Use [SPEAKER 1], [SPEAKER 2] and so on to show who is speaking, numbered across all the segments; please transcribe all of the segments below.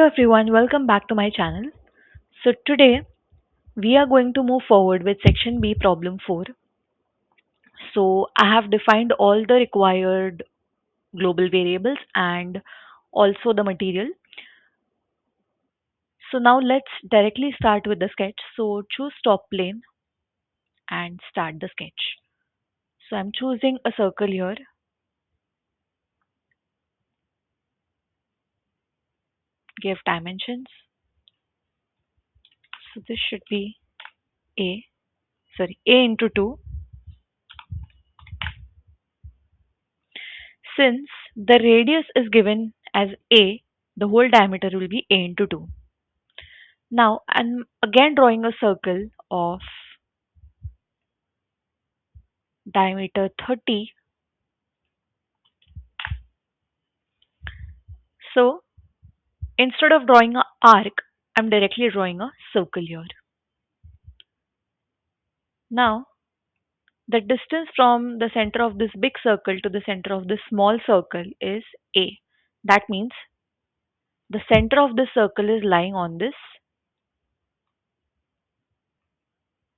[SPEAKER 1] Hello everyone, welcome back to my channel. So today we are going to move forward with section B problem 4. So I have defined all the required global variables and also the material. So now let's directly start with the sketch. So choose top plane and start the sketch. So I'm choosing a circle here. Give dimensions. So this should be A, A into 2. Since the radius is given as A, the whole diameter will be A into 2. Now I'm again drawing a circle of diameter 30. So instead of drawing an arc, I'm directly drawing a circle here. Now the distance from the center of this big circle to the center of this small circle is A. That means the center of this circle is lying on this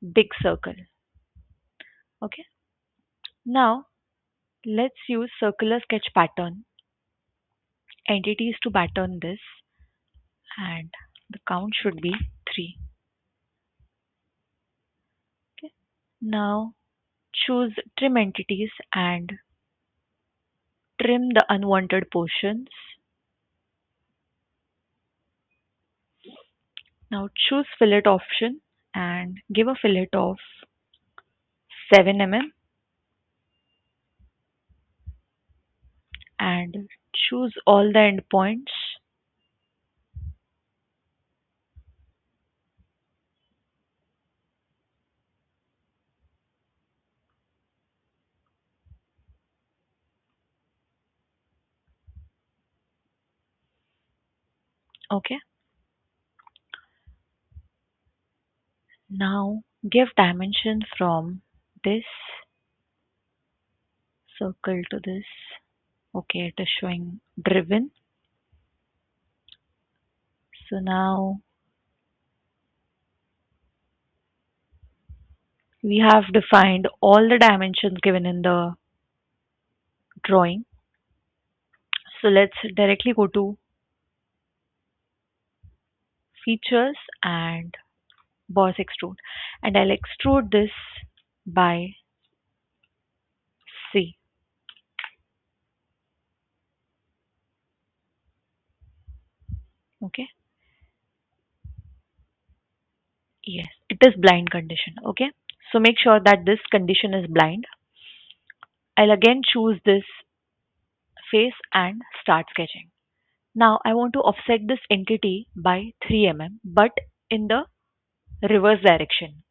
[SPEAKER 1] big circle. Okay. Now let's use circular sketch pattern entities to pattern this, and the count should be 3. Okay. Now choose trim entities and trim the unwanted portions. Now choose fillet option and give a fillet of 7 mm and choose all the endpoints. Okay. Now give dimension from this circle to this. Okay, it is showing driven. So now we have defined all the dimensions given in the drawing. So let's directly go to features and boss extrude, and I'll extrude this by C. Okay. Yes, it is blind condition. Okay. So make sure that this condition is blind. I'll again choose this face and start sketching. Now I want to offset this entity by 3 mm but in the reverse direction.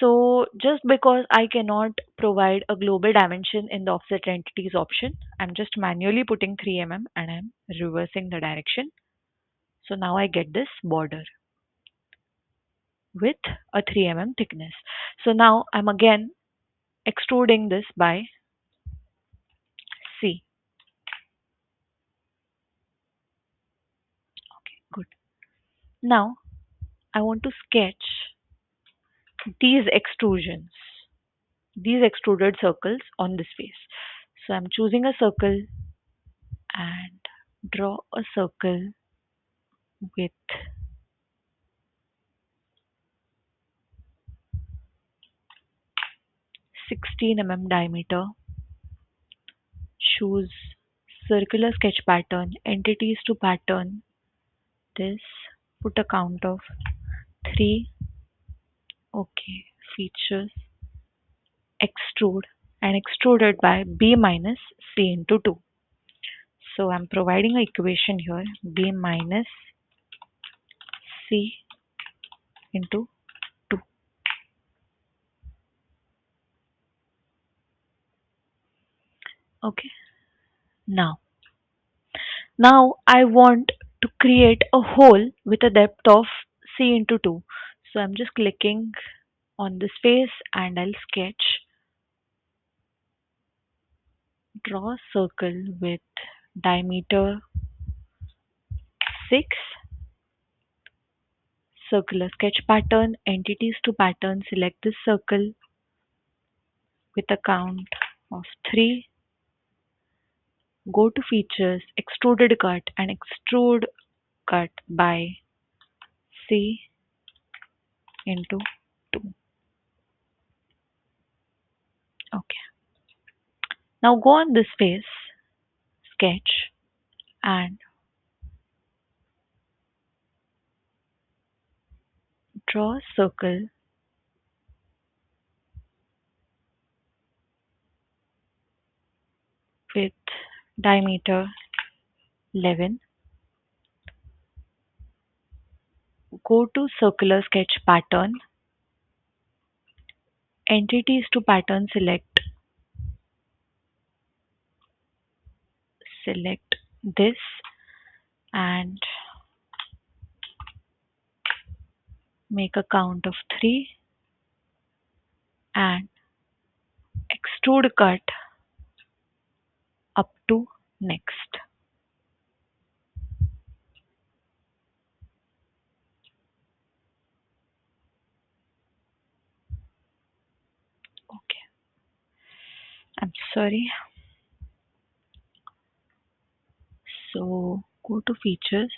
[SPEAKER 1] So just because I cannot provide a global dimension in the offset entities option, I'm just manually putting 3 mm and I'm reversing the direction. So now I get this border with a 3 mm thickness. So now I'm again extruding this by C. Okay, good. Now I want to sketch these extrusions, these extruded circles on this face. So I'm choosing a circle and draw a circle with 16 mm diameter. Choose circular sketch pattern, entities to pattern this, put a count of 3. Okay, features, extrude and extrude it by B minus C into 2. So I'm providing an equation here, B minus C into 2. Okay, now I want to create a hole with a depth of C into 2. So I'm just clicking on this face and I'll sketch, draw a circle with diameter 6. Circular sketch pattern. Entities to pattern. Select this circle with a count of 3. Go to features, extruded cut and extrude cut by C into 2. Okay. Now go on this face, sketch, and draw a circle with diameter 11. Go to circular sketch pattern, entities to pattern, select this and make a count of 3 and extrude cut up to next. Okay, I'm sorry. So go to features,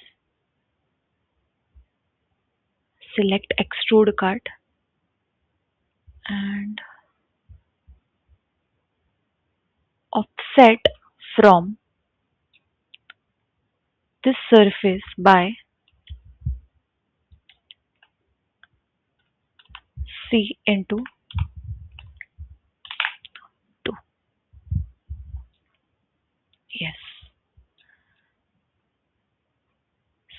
[SPEAKER 1] select extrude cut and offset from this surface by C into 2. Yes.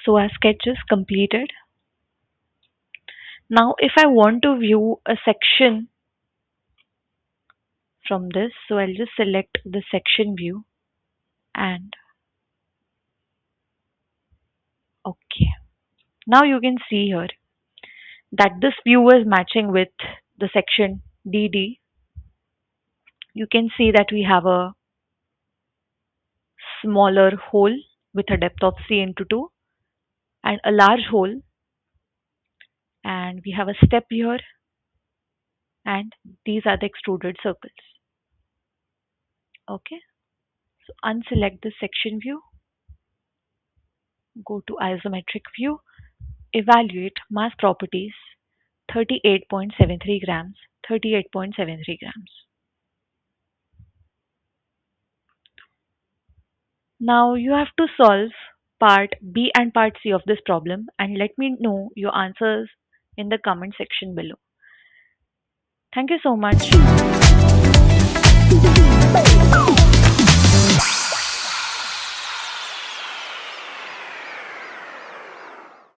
[SPEAKER 1] So our sketch is completed. Now if I want to view a section from this, so I'll just select the section view and okay. Now you can see here that this view is matching with the section DD. You can see that we have a smaller hole with a depth of C into 2 and a large hole, and we have a step here, and these are the extruded circles. Okay, so unselect the section view, go to isometric view, evaluate mass properties 38.73 grams, 38.73 grams. Now you have to solve part B and part C of this problem and let me know your answers in the comment section below. Thank you so much.